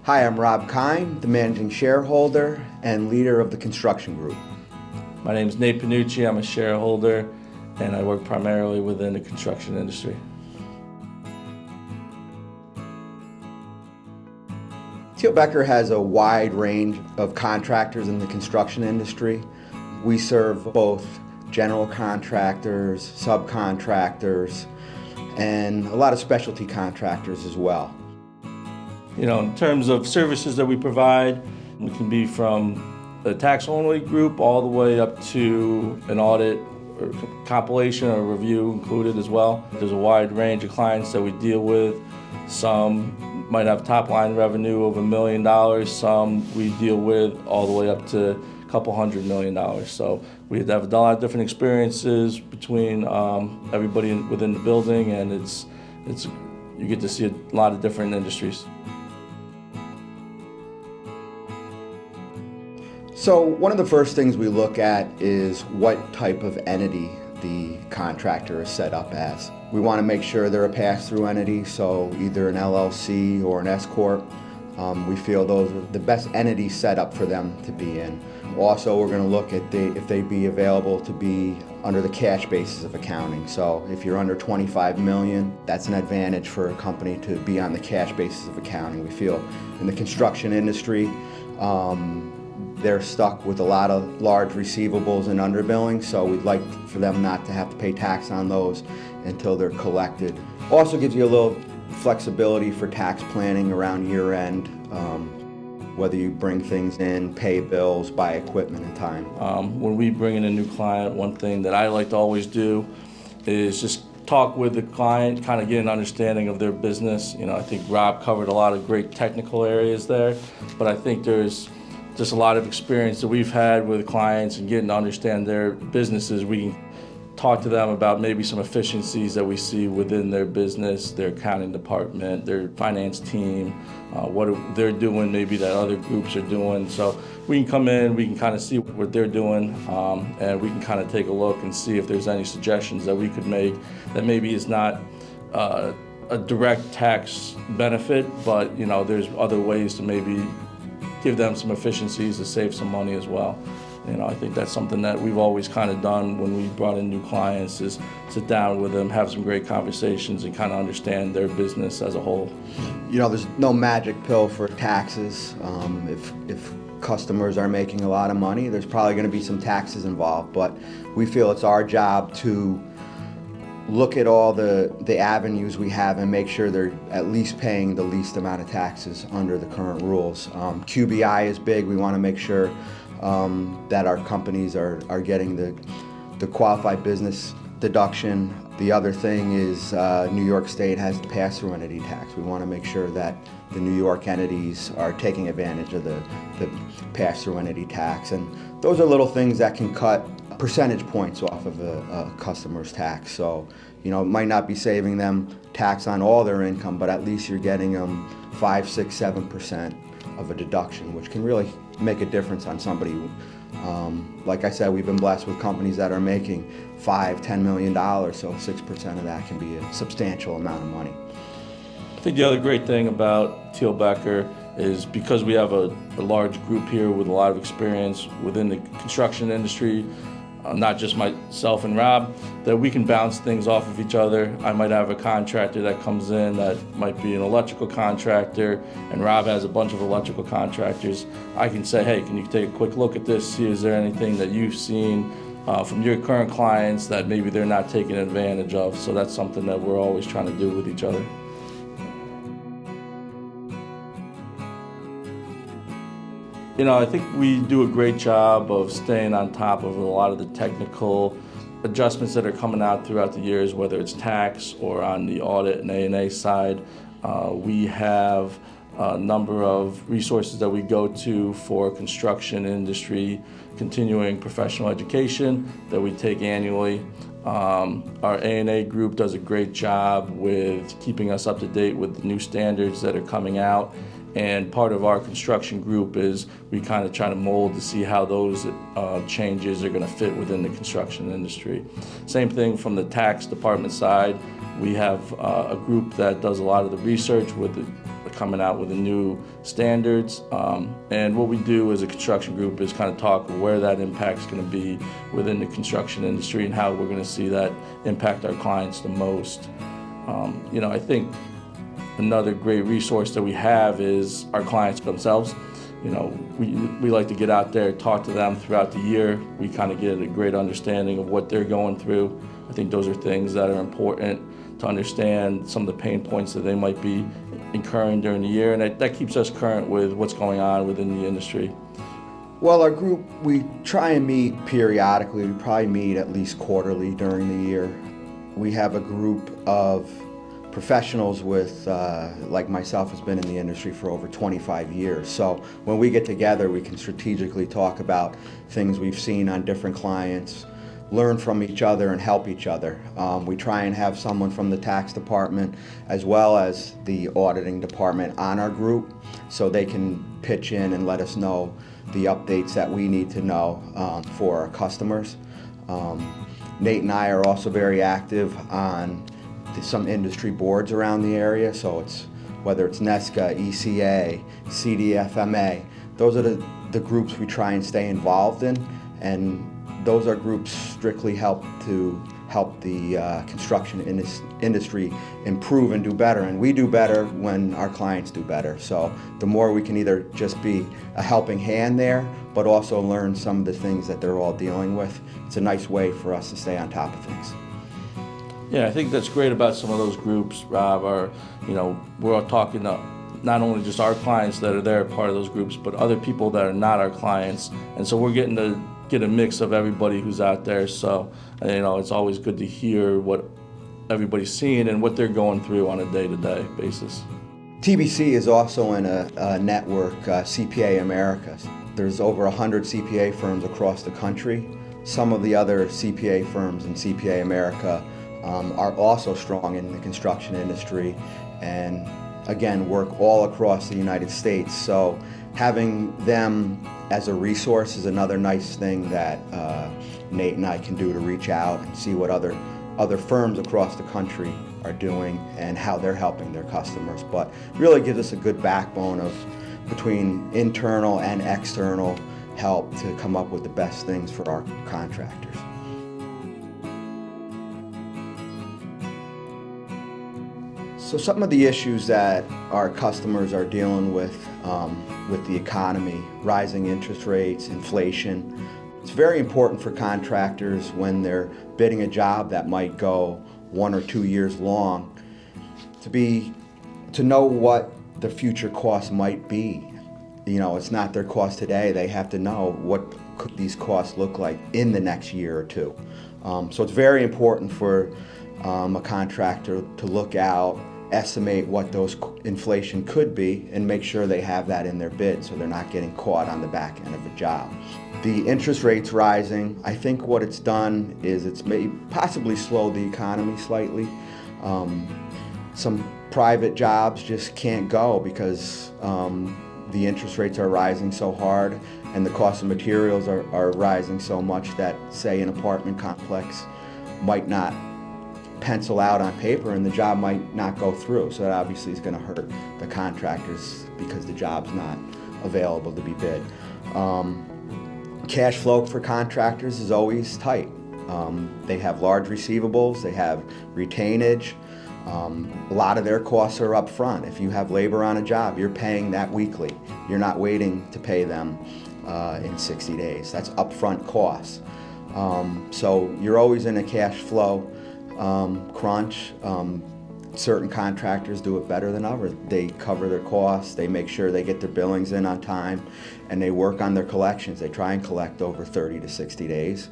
Hi, I'm Rob Kine, the managing shareholder and leader of the construction group. My name is Nate Panucci. I'm a shareholder, and I work primarily within the construction industry. Thiel Becker has a wide range of contractors in the construction industry. We serve both general contractors, subcontractors, and a lot of specialty contractors as well. In terms of services that we provide, we can be from the tax-only group all the way up to an audit or compilation or review included as well. There's a wide range of clients that we deal with. Some might have top-line revenue of $1 million. Some we deal with all the way up to a couple $100 million. So we have a lot of different experiences between everybody within the building, and you get to see a lot of different industries. So one of the first things we look at is what type of entity the contractor is set up as. We want to make sure they're a pass-through entity, so either an LLC or an S-Corp. We feel those are the best entities set up for them to be in. Also, we're going to look at if they'd be available to be under the cash basis of accounting. So if you're under 25 million, that's an advantage for a company to be on the cash basis of accounting. We feel in the construction industry, they're stuck with a lot of large receivables and underbilling, so we'd like for them not to have to pay tax on those until they're collected. Also gives you a little flexibility for tax planning around year end, whether you bring things in, pay bills, buy equipment in time. When we bring in a new client, one thing that I like to always do is just talk with the client, kind of get an understanding of their business. I think Rob covered a lot of great technical areas there, but I think there's just a lot of experience that we've had with clients and getting to understand their businesses. We can talk to them about maybe some efficiencies that we see within their business, their accounting department, their finance team, what they're doing maybe that other groups are doing. So we can come in, we can kind of see what they're doing, and we can kind of take a look and see if there's any suggestions that we could make that maybe is not a direct tax benefit, but there's other ways to maybe give them some efficiencies to save some money as well. I think that's something that we've always kind of done when we brought in new clients, is sit down with them, have some great conversations, and kind of understand their business as a whole. There's no magic pill for taxes. If customers are making a lot of money, there's probably going to be some taxes involved, but we feel it's our job to look at all the avenues we have and make sure they're at least paying the least amount of taxes under the current rules. QBI is big. We want to make sure that our companies are getting the qualified business deduction. The other thing is New York State has the pass-through entity tax. We want to make sure that the New York entities are taking advantage of the pass-through entity tax. And those are little things that can cut percentage points off of a customer's tax. So, it might not be saving them tax on all their income, but at least you're getting them 5, 6, 7% of a deduction, which can really make a difference on somebody. Like I said, we've been blessed with companies that are making $5, $10 million, so 6% of that can be a substantial amount of money. I think the other great thing about Thiel Becker is because we have a large group here with a lot of experience within the construction industry, not just myself and Rob, that we can bounce things off of each other. I might have a contractor that comes in that might be an electrical contractor, and Rob has a bunch of electrical contractors. I can say, hey, can you take a quick look at this, see is there anything that you've seen from your current clients that maybe they're not taking advantage of. So that's something that we're always trying to do with each other. I think we do a great job of staying on top of a lot of the technical adjustments that are coming out throughout the years, whether it's tax or on the audit and A&A side. We have a number of resources that we go to for construction industry, continuing professional education that we take annually. Our A&A group does a great job with keeping us up to date with the new standards that are coming out. And part of our construction group is we kind of try to mold to see how those changes are going to fit within the construction industry. Same thing from the tax department side. We have a group that does a lot of the research with the coming out with the new standards. And what we do as a construction group is kind of talk where that impact is going to be within the construction industry and how we're going to see that impact our clients the most. I think another great resource that we have is our clients themselves. We like to get out there, talk to them throughout the year. We kind of get a great understanding of what they're going through. I think those are things that are important to understand, some of the pain points that they might be incurring during the year, and that keeps us current with what's going on within the industry. Well, our group, we try and meet periodically. We probably meet at least quarterly during the year. We have a group of professionals with, like myself, has been in the industry for over 25 years. So when we get together, we can strategically talk about things we've seen on different clients, learn from each other and help each other. We try and have someone from the tax department as well as the auditing department on our group so they can pitch in and let us know the updates that we need to know for our customers. Nate and I are also very active on some industry boards around the area, so whether it's NESCA, ECA, CDFMA, those are the groups we try and stay involved in, and those are groups strictly help the construction industry improve and do better, and we do better when our clients do better. So the more we can either just be a helping hand there, but also learn some of the things that they're all dealing with, it's a nice way for us to stay on top of things. Yeah, I think that's great about some of those groups, Rob, we're all talking to not only just our clients that are there, part of those groups, but other people that are not our clients. And so we're getting to get a mix of everybody who's out there. So, it's always good to hear what everybody's seeing and what they're going through on a day-to-day basis. TBC is also in a network, CPA America. There's over 100 CPA firms across the country. Some of the other CPA firms in CPA America are also strong in the construction industry and again work all across the United States. So having them as a resource is another nice thing that Nate and I can do to reach out and see what other firms across the country are doing and how they're helping their customers. But really gives us a good backbone of between internal and external help to come up with the best things for our contractors. So some of the issues that our customers are dealing with the economy, rising interest rates, inflation, it's very important for contractors when they're bidding a job that might go 1 or 2 years long to know what the future costs might be. It's not their cost today. They have to know what could these costs look like in the next year or two. So it's very important for a contractor to look out, estimate what those inflation could be, and make sure they have that in their bid so they're not getting caught on the back end of a job. The interest rates rising, I think what it's done is it's may possibly slow the economy slightly. Some private jobs just can't go because the interest rates are rising so hard and the cost of materials are rising so much that, say, an apartment complex might not pencil out on paper and the job might not go through. So that obviously is going to hurt the contractors because the job's not available to be bid. Cash flow for contractors is always tight. They have large receivables, they have retainage. A lot of their costs are up front. If you have labor on a job, you're paying that weekly. You're not waiting to pay them in 60 days. That's upfront costs. So you're always in a cash flow crunch. Certain contractors do it better than others. They cover their costs, they make sure they get their billings in on time, and they work on their collections. They try and collect over 30 to 60 days,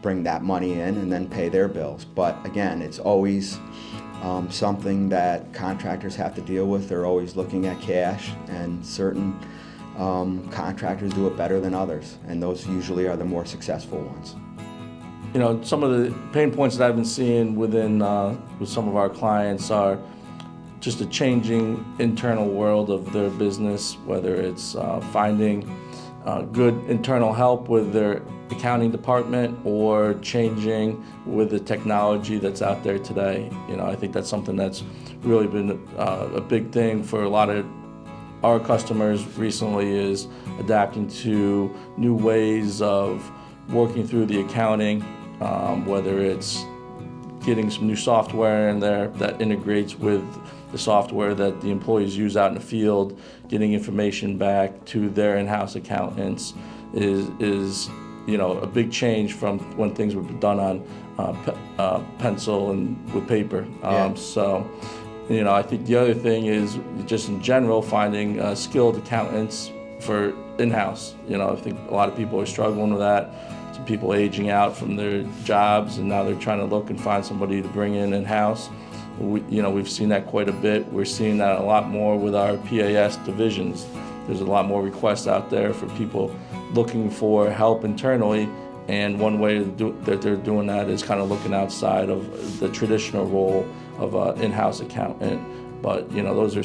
bring that money in, and then pay their bills. But again, it's always something that contractors have to deal with. They're always looking at cash, and certain contractors do it better than others, and those usually are the more successful ones. Some of the pain points that I've been seeing with some of our clients are just a changing internal world of their business, whether it's finding good internal help with their accounting department or changing with the technology that's out there today. I think that's something that's really been a big thing for a lot of our customers recently is adapting to new ways of working through the accounting, whether it's getting some new software in there that integrates with the software that the employees use out in the field, getting information back to their in-house accountants is a big change from when things were done on pencil and with paper. Yeah. I think the other thing is just in general finding skilled accountants for in-house. I think a lot of people are struggling with that. Some people aging out from their jobs and now they're trying to look and find somebody to bring in-house. We've seen that quite a bit. We're seeing that a lot more with our PAS divisions. There's a lot more requests out there for people looking for help internally, and one way that they're doing that is kind of looking outside of the traditional role of an in-house accountant. But those are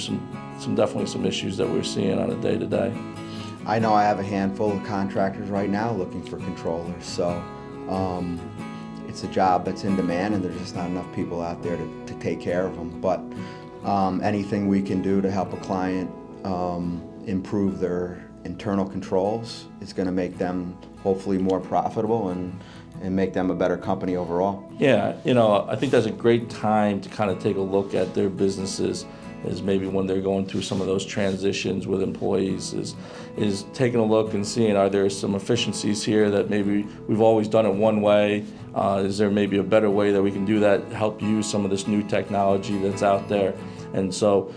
definitely some issues that we're seeing on a day-to-day. I know I have a handful of contractors right now looking for controllers, so it's a job that's in demand and there's just not enough people out there to take care of them. But anything we can do to help a client improve their internal controls is going to make them hopefully more profitable and make them a better company overall. Yeah, I think that's a great time to kind of take a look at their businesses, is maybe when they're going through some of those transitions with employees, is taking a look and seeing, are there some efficiencies here that maybe we've always done it one way? Is there maybe a better way that we can do that, help use some of this new technology that's out there? And so,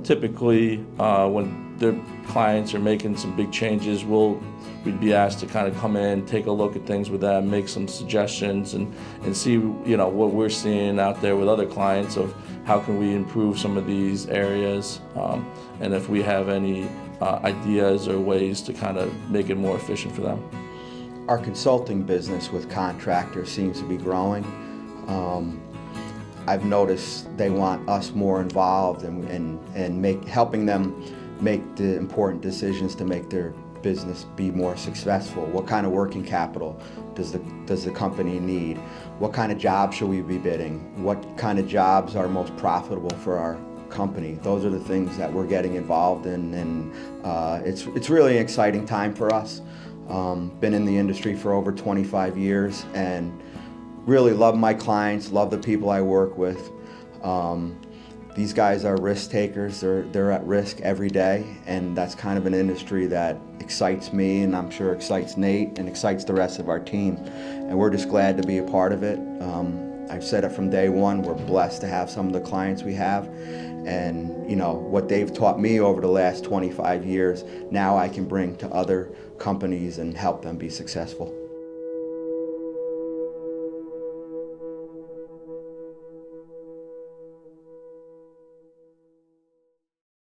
typically when their clients are making some big changes, we'd be asked to kind of come in, take a look at things with them, make some suggestions, and see what we're seeing out there with other clients of how can we improve some of these areas, and if we have any ideas or ways to kind of make it more efficient for them. Our consulting business with contractors seems to be growing. I've noticed they want us more involved and helping them make the important decisions to make their business be more successful. What kind of working capital does the company need? What kind of jobs should we be bidding? What kind of jobs are most profitable for our company? Those are the things that we're getting involved in, and it's really an exciting time for us. Been in the industry for over 25 years and really love my clients, love the people I work with. These guys are risk takers. They're at risk every day, and that's kind of an industry that excites me, and I'm sure excites Nate and excites the rest of our team. And we're just glad to be a part of it. I've said it from day one, we're blessed to have some of the clients we have. And what they've taught me over the last 25 years, now I can bring to other companies and help them be successful.